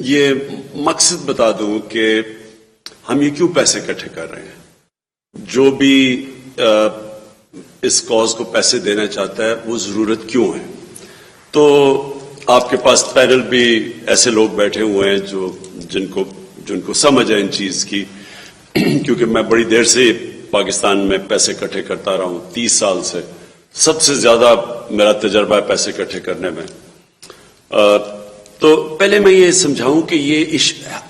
یہ مقصد بتا دوں کہ ہم یہ کیوں پیسے اکٹھے کر رہے ہیں. جو بھی اس کاز کو پیسے دینا چاہتا ہے وہ ضرورت کیوں ہے. تو آپ کے پاس پینل بھی ایسے لوگ بیٹھے ہوئے ہیں جن کو سمجھ ہے ان چیز کی، کیونکہ میں بڑی دیر سے پاکستان میں پیسے اکٹھے کرتا رہا ہوں، 30 سال سے. سب سے زیادہ میرا تجربہ ہے پیسے اکٹھے کرنے میں. تو پہلے میں یہ سمجھاؤں کہ یہ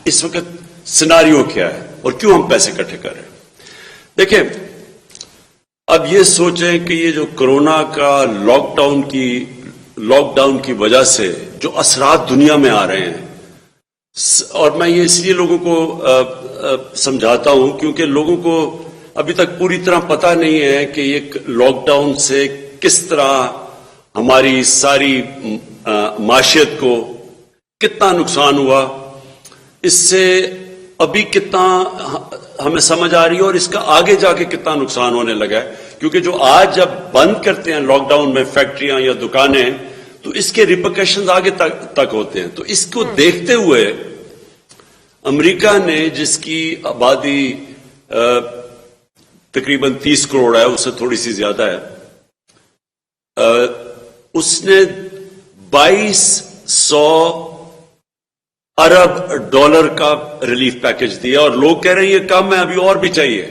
اس وقت سیناریو کیا ہے اور کیوں ہم پیسے اکٹھے کر رہے ہیں. دیکھیں، اب یہ سوچیں کہ یہ جو کرونا کا لاک ڈاؤن کی وجہ سے جو اثرات دنیا میں آ رہے ہیں، اور میں یہ اس لیے لوگوں کو سمجھاتا ہوں کیونکہ لوگوں کو ابھی تک پوری طرح پتہ نہیں ہے کہ یہ لاک ڈاؤن سے کس طرح ہماری ساری معیشت کو کتنا نقصان ہوا، اس سے ابھی کتنا ہمیں سمجھ آ رہی ہے اور اس کا آگے جا کے کتنا نقصان ہونے لگا ہے. کیونکہ جو آج جب بند کرتے ہیں لاک ڈاؤن میں فیکٹریاں یا دکانیں، تو اس کے ریپرکشنز آگے تک ہوتے ہیں. تو اس کو دیکھتے ہوئے امریکہ نے، جس کی آبادی تقریباً 30 کروڑ ہے، اس سے تھوڑی سی زیادہ ہے، اس نے 2200 ارب ڈالر کا ریلیف پیکج دیا، اور لوگ کہہ رہے ہیں یہ کم ہے، ابھی اور بھی چاہیے.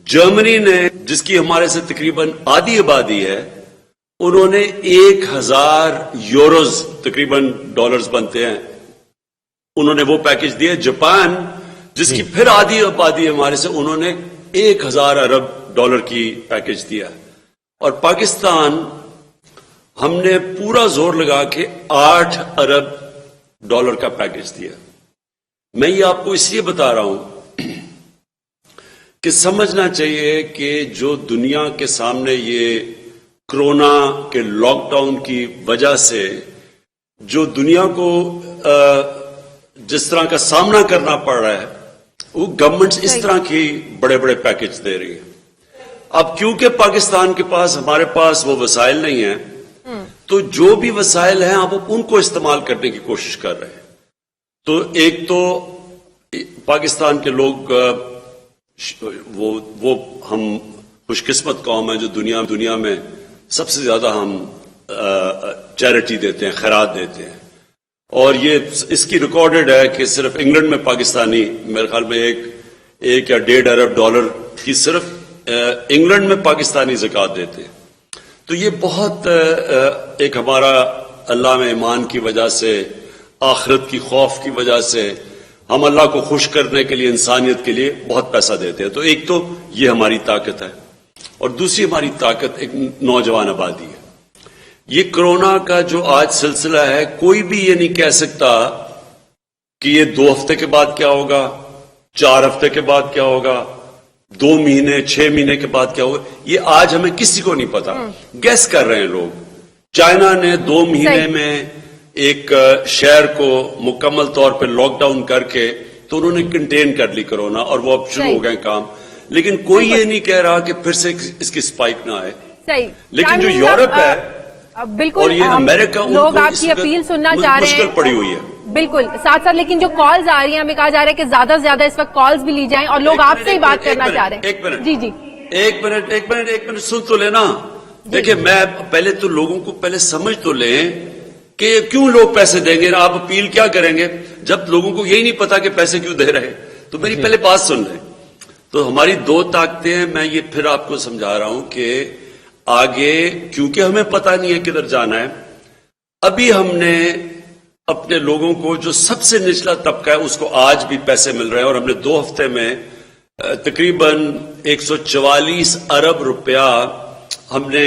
جرمنی نے، جس کی ہمارے سے تقریباً آدھی آبادی ہے، انہوں نے 1000 یوروز تقریباً ڈالرز بنتے ہیں، انہوں نے وہ پیکج دیا. جاپان، جس کی پھر آدھی آبادی ہے ہمارے سے، انہوں نے 1000 ارب ڈالر کی پیکج دیا. اور پاکستان، ہم نے پورا زور لگا کے 8 ارب ڈالر کا پیکج دیا. میں یہ آپ کو اس لیے بتا رہا ہوں کہ سمجھنا چاہیے کہ جو دنیا کے سامنے یہ کرونا کے لاک ڈاؤن کی وجہ سے جو دنیا کو جس طرح کا سامنا کرنا پڑ رہا ہے، وہ گورنمنٹس اس طرح کی بڑے بڑے پیکج دے رہی ہے. اب کیونکہ پاکستان کے پاس، ہمارے پاس وہ وسائل نہیں ہیں، تو جو بھی وسائل ہیں آپ ان کو استعمال کرنے کی کوشش کر رہے ہیں. تو ایک تو پاکستان کے لوگ، وہ ہم خوش قسمت قوم ہے جو دنیا میں سب سے زیادہ ہم چیریٹی دیتے ہیں، خیرات دیتے ہیں. اور یہ اس کی ریکارڈڈ ہے کہ صرف انگلینڈ میں پاکستانی میرے خیال میں 1 یا 1.5 ارب ڈالر کی صرف انگلینڈ میں پاکستانی زکوٰۃ دیتے ہیں. تو یہ بہت ایک ہمارا اللہ میں ایمان کی وجہ سے، آخرت کی خوف کی وجہ سے، ہم اللہ کو خوش کرنے کے لیے، انسانیت کے لیے بہت پیسہ دیتے ہیں. تو ایک تو یہ ہماری طاقت ہے، اور دوسری ہماری طاقت ایک نوجوان آبادی ہے. یہ کرونا کا جو آج سلسلہ ہے، کوئی بھی یہ نہیں کہہ سکتا کہ یہ 2 ہفتے کے بعد کیا ہوگا، 4 ہفتے کے بعد کیا ہوگا، 2 مہینے 6 مہینے کے بعد کیا ہوگا. یہ آج ہمیں کسی کو نہیں پتا، گیس کر رہے ہیں لوگ. چائنا نے 2 مہینے میں ایک شہر کو مکمل طور پہ لاک ڈاؤن کر کے تو انہوں نے کنٹین کر لی کرونا، اور وہ اب شروع ہو گئے کام. لیکن کوئی یہ نہیں کہہ رہا کہ پھر سے اس کی سپائک نہ آئے. لیکن جو یورپ ہے اور یہ امریکہ، لوگ آپ کی اپیل سننا چاہ رہے ہیں، مشکل پڑی ہوئی ہے. بالکل ساتھ ساتھ. لیکن جو کالز آ رہی ہیں، ہمیں کہا جا رہا ہے کہ زیادہ سے زیادہ اس وقت کالز بھی لی جائیں، اور لوگ آپ سے ہی بات کرنا چاہ رہے ہیں. ایک منٹ، جی ایک منٹ سن تو لینا. دیکھیں، میں پہلے تو لوگوں کو پہلے سمجھ تو لیں کہ کیوں لوگ پیسے دیں گے. آپ اپیل کیا کریں گے جب لوگوں کو یہی نہیں پتا کہ پیسے کیوں دے رہے. تو میری پہلے بات سن لیں. تو ہماری 2 طاقتیں ہیں. میں یہ پھر آپ کو سمجھا رہا ہوں کہ آگے، کیونکہ ہمیں پتہ نہیں ہے کدھر جانا ہے، ابھی ہم نے اپنے لوگوں کو، جو سب سے نچلا طبقہ ہے، اس کو آج بھی پیسے مل رہے ہیں. اور ہم نے 2 ہفتے میں تقریباً 144 ارب روپیہ ہم نے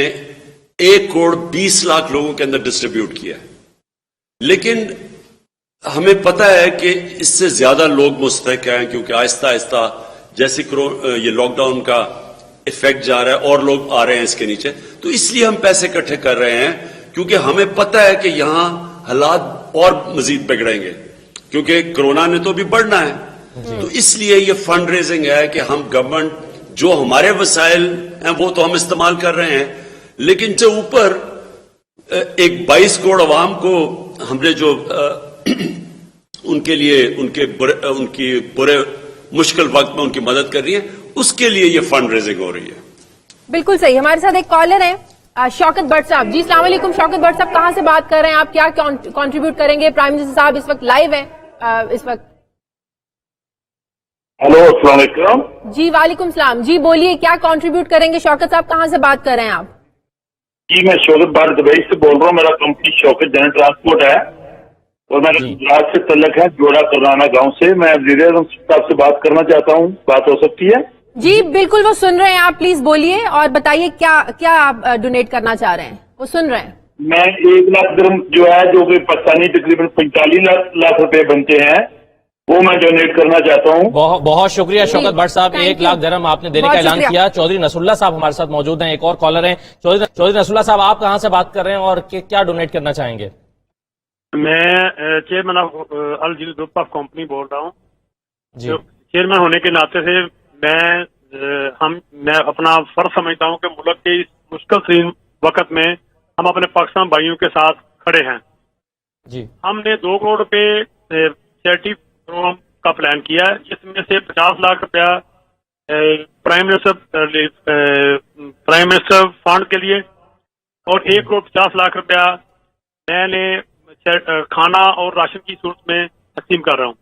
1 کروڑ 20 لاکھ لوگوں کے اندر ڈسٹریبیوٹ کیا ہے. لیکن ہمیں پتہ ہے کہ اس سے زیادہ لوگ مستحق ہیں، کیونکہ آہستہ آہستہ جیسے یہ لاک ڈاؤن کا ایفیکٹ جا رہا ہے اور لوگ آ رہے ہیں اس کے نیچے. تو اس لیے ہم پیسے اکٹھے کر رہے ہیں، کیونکہ ہمیں پتہ ہے کہ یہاں حالات اور مزید بگڑیں گے، کیونکہ کرونا نے تو بھی بڑھنا ہے. تو اس لیے یہ فنڈ ریزنگ ہے کہ ہم گورنمنٹ، جو ہمارے وسائل ہیں وہ تو ہم استعمال کر رہے ہیں، لیکن سے اوپر ایک 22 کروڑ عوام کو ہم نے جو ان کے لیے ان کی برے مشکل وقت میں ان کی مدد کر رہی ہیں، اس کے لیے یہ فنڈ ریزنگ ہو رہی ہے. بالکل صحیح. ہمارے ساتھ ایک کالر ہے شوکت بٹ صاحب. جی السلام علیکم شوکت بٹ صاحب, کہاں سے بات کر رہے ہیں آپ, کیا کنٹریبیوٹ کریں گے؟ پرائم منسٹر صاحب اس وقت لائیو ہیں اس وقت. ہیلو السلام علیکم. جی وعلیکم السلام. جی بولیے کیا کنٹریبیوٹ کریں گے شوکت صاحب, کہاں سے بات کر رہے ہیں آپ؟ جی میں شوکت بٹ دبئی سے بول رہا ہوں. میرا کمپنی شوکت جنرل ٹرانسپورٹ ہے اور میرا گجرات سے تعلق ہے, جوڑا کرنانا گاؤں سے. میں وزیر اعظم صاحب سے بات کرنا چاہتا ہوں, بات ہو سکتی ہے؟ جی بالکل, وہ سن رہے ہیں آپ, پلیز بولیے اور بتائیے کیا آپ ڈونیٹ کرنا چاہ رہے ہیں, وہ سن رہے ہیں. میں 1 لاکھ درہم جو ہے, جو کہ پاکستانی تقریباً 45 لاکھ روپے بنتے ہیں, وہ میں ڈونیٹ کرنا چاہتا ہوں. بہت شکریہ شوکت بٹ صاحب, 1 لاکھ درہم آپ نے دینے کا اعلان کیا. چودھری نصر اللہ صاحب ہمارے ساتھ موجود ہیں, ایک اور کالر ہیں. چودھری نصر اللہ صاحب آپ کہاں سے بات کر رہے ہیں اور کیا ڈونیٹ کرنا چاہیں گے؟ میں چیئرمین آف الجیل گروپ آف کمپنی بول رہا ہوں. جی چیئرمین ہونے کے ناطے سے میں اپنا فرض سمجھتا ہوں کہ ملک کے اس مشکل ترین وقت میں ہم اپنے پاکستان بھائیوں کے ساتھ کھڑے ہیں. جی ہم نے 2 کروڑ روپے چیریٹی پروگرام کا پلان کیا ہے, جس میں سے 50 لاکھ روپیہ پرائم منسٹر فنڈ کے لیے اور 1 کروڑ 50 لاکھ روپیہ میں نے کھانا اور راشن کی صورت میں تقسیم کر رہا ہوں.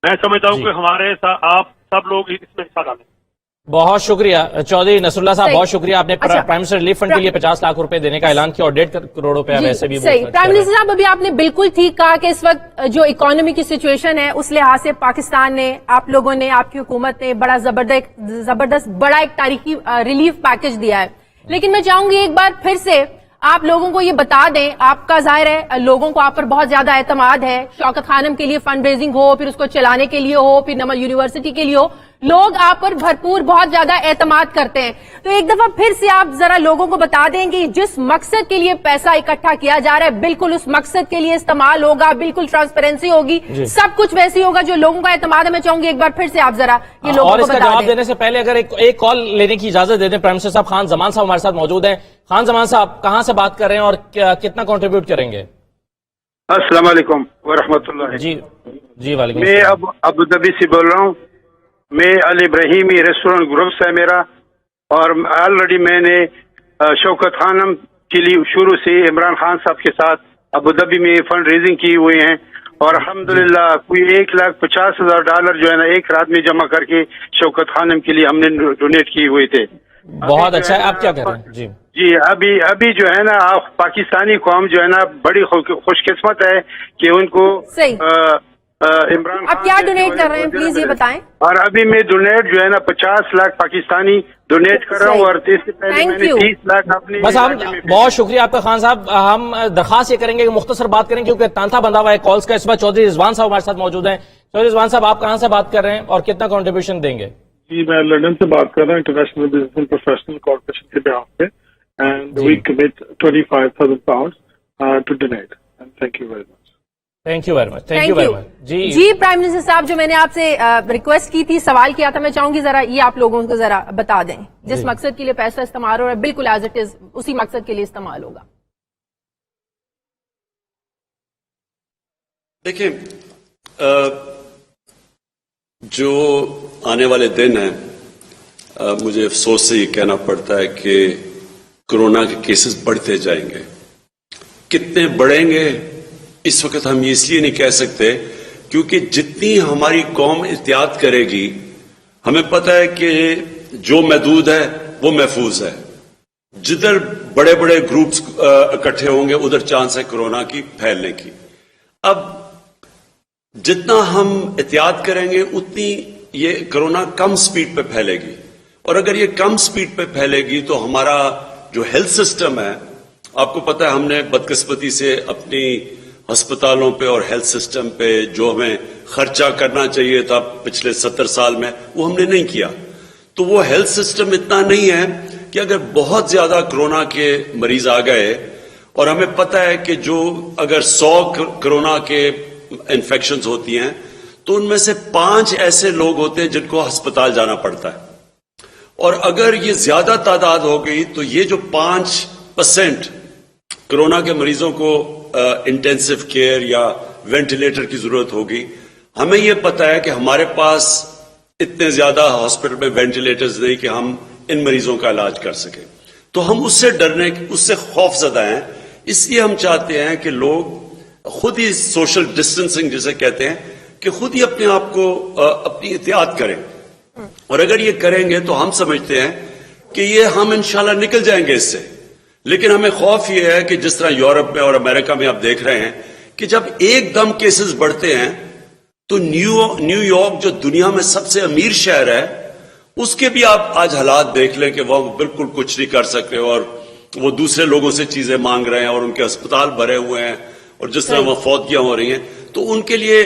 میں سمجھتا ہوں کہ ہمارے ساتھ آپ سب لوگ اس میں حصہ ڈالیں. بہت شکریہ چودھری نصر اللہ صاحب, بہت شکریہ. آپ نے پرائم منسٹر ریلیف فنڈ کے لیے 50 لاکھ روپے دینے کا اعلان کیا اور 1.5 کروڑ روپے ویسے بھی. صحیح. پرائم منسٹر صاحب ابھی آپ نے بالکل ٹھیک کہا کہ اس وقت جو اکانومی کی سچویشن ہے اس لحاظ سے پاکستان نے, آپ لوگوں نے, آپ کی حکومت نے بڑا زبردست بڑا ایک تاریخی ریلیف پیکج دیا ہے. لیکن میں چاہوں گی ایک بار پھر سے آپ لوگوں کو یہ بتا دیں, آپ کا ظاہر ہے لوگوں کو آپ پر بہت زیادہ اعتماد ہے, شوکت خانم کے لیے فنڈ ریزنگ ہو, پھر اس کو چلانے کے لیے ہو, پھر نمل یونیورسٹی کے لیے ہو, لوگ آپ پر بھرپور بہت زیادہ اعتماد کرتے ہیں. تو ایک دفعہ پھر سے آپ ذرا لوگوں کو بتا دیں کہ جس مقصد کے لیے پیسہ اکٹھا کیا جا رہا ہے بالکل اس مقصد کے لیے استعمال ہوگا, بالکل ٹرانسپیرنسی ہوگی, سب کچھ ویسے ہوگا جو لوگوں کا اعتماد ہے. میں چاہوں گی ایک بار پھر سے آپ ذرا یہ لوگوں کو بتا دیں. اور اس کا جواب دینے سے پہلے اگر ایک کال لینے کی اجازت دے دیں, پرائم منسٹر صاحب خان زمان صاحب ہمارے ساتھ موجود ہیں. خان زمان صاحب کہاں سے بات کر رہے ہیں اور کتنا کنٹریبیوٹ کریں گے؟ السلام علیکم ورحمۃ اللہ. جی وعلیکم. میں ابو ظبی سے بول رہا ہوں. میں الابراہیمی ریسٹورینٹ گروپ سے میرا, اور آلریڈی میں نے شوکت خانم کے لیے شروع سے عمران خان صاحب کے ساتھ ابو ظبی میں فنڈ ریزنگ کی ہوئے ہیں, اور الحمدللہ کوئی $1,50,000 جو ہے نا ایک رات میں جمع کر کے شوکت خانم کے لیے ہم نے ڈونیٹ کیے ہوئے تھے. بہت اچھا ہے. آپ کیا کر رہے ہیں؟ جی ابھی جو ہے نا پاکستانی قوم جو ہے نا بڑی خوش قسمت ہے کہ ان کو عمران آپ کیا ڈونیٹ کر رہے ہیں پلیز یہ بتائیں. اور ابھی میں ڈونیٹ جو ہے نا 50 لاکھ پاکستانی ڈونیٹ کر رہا ہوں, اور اس سے پہلے میں نے 30 لاکھ اپنی. بس ہم بہت شکریہ آپ کا خان صاحب. ہم درخواست یہ کریں گے کہ مختصر بات کریں کیونکہ تانتا بندھا ہوا ہے کالز کا. اس بار چودھری رضوان صاحب ہمارے ساتھ موجود ہیں. چودھری رضوان صاحب آپ کہاں سے بات کر رہے ہیں اور کتنا کنٹریبیوشن دیں گے؟ جی میں لندن سے بات کر رہا ہوں, international business and professional corporation کے بیہاف پہ, and we commit £25,000 to donate. Thank you very much. Thank you very much. Thank you very much. جی پرائم منسٹر صاحب, جو میں نے آپ سے ریکویسٹ کی تھی, سوال کیا تھا, میں چاہوں گی ذرا یہ آپ لوگوں کو ذرا بتا دیں. جس مقصد کے لیے پیسہ استعمال ہو رہا ہے بالکل ایز اٹ از اسی مقصد کے لیے استعمال ہوگا. دیکھیں, جو آنے والے دن ہیں, مجھے افسوس سے یہ کہنا پڑتا ہے کہ کورونا کے کیسز بڑھتے جائیں گے. کتنے بڑھیں گے اس وقت ہم یہ اس لیے نہیں کہہ سکتے کیونکہ جتنی ہماری قوم احتیاط کرے گی, ہمیں پتہ ہے کہ جو محدود ہے وہ محفوظ ہے. جدھر بڑے بڑے گروپس اکٹھے ہوں گے ادھر چانس ہے کورونا کی پھیلنے کی. اب جتنا ہم احتیاط کریں گے اتنی یہ کورونا کم سپیڈ پہ پھیلے گی, اور اگر یہ کم سپیڈ پہ پھیلے گی تو ہمارا جو ہیلتھ سسٹم ہے, آپ کو پتہ ہے ہم نے بدقسمتی سے اپنی ہسپتالوں پہ اور ہیلتھ سسٹم پہ جو ہمیں خرچہ کرنا چاہیے تھا پچھلے 70 سال میں وہ ہم نے نہیں کیا. تو وہ ہیلتھ سسٹم اتنا نہیں ہے کہ اگر بہت زیادہ کورونا کے مریض آ گئے, اور ہمیں پتہ ہے کہ جو اگر 100 کورونا کے انفیکشنز ہوتی ہیں تو ان میں سے 5 ایسے لوگ ہوتے ہیں جن کو ہسپتال جانا پڑتا ہے, اور اگر یہ زیادہ تعداد ہو گئی تو یہ جو 5% کورونا کے مریضوں کو انٹینسو کیئر یا وینٹیلیٹر کی ضرورت ہوگی, ہمیں یہ پتا ہے کہ ہمارے پاس اتنے زیادہ ہاسپٹل میں وینٹیلیٹرز نہیں کہ ہم ان مریضوں کا علاج کر سکیں، تو ہم اس سے ڈرنے، اس سے خوف زدہ ہیں. اس لیے ہم چاہتے ہیں کہ لوگ خود ہی سوشل ڈسٹینسنگ جسے کہتے ہیں کہ خود ہی اپنے آپ کو اپنی احتیاط کریں، اور اگر یہ کریں گے تو ہم سمجھتے ہیں کہ یہ ہم انشاءاللہ نکل جائیں گے اس سے. لیکن ہمیں خوف یہ ہے کہ جس طرح یورپ میں اور امریکہ میں آپ دیکھ رہے ہیں کہ جب ایک دم کیسز بڑھتے ہیں تو نیو یارک جو دنیا میں سب سے امیر شہر ہے اس کے بھی آپ آج حالات دیکھ لیں کہ وہ بالکل کچھ نہیں کر سکتے، اور وہ دوسرے لوگوں سے چیزیں مانگ رہے ہیں، اور ان کے ہسپتال بھرے ہوئے ہیں، اور جس طرح وہ فوتگیاں ہو رہی ہیں. تو ان کے لیے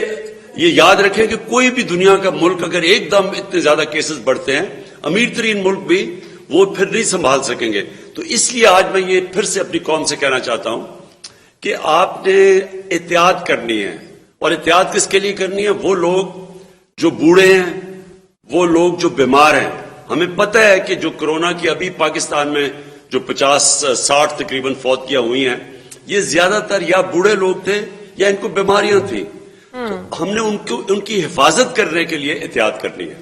یہ یاد رکھیں کہ کوئی بھی دنیا کا ملک اگر ایک دم اتنے زیادہ کیسز بڑھتے ہیں، امیر ترین ملک بھی وہ پھر نہیں سنبھال سکیں گے. تو اس لیے آج میں یہ پھر سے اپنی قوم سے کہنا چاہتا ہوں کہ آپ نے احتیاط کرنی ہے. اور احتیاط کس کے لیے کرنی ہے؟ وہ لوگ جو بوڑھے ہیں، وہ لوگ جو بیمار ہیں. ہمیں پتہ ہے کہ جو کرونا کی ابھی پاکستان میں جو 50-60 تقریباً فوتگیاں ہوئی ہیں، یہ زیادہ تر یا بوڑھے لوگ تھے یا ان کو بیماریاں تھیں. تو ہم نے ان کی حفاظت کرنے کے لیے احتیاط کرنی ہے.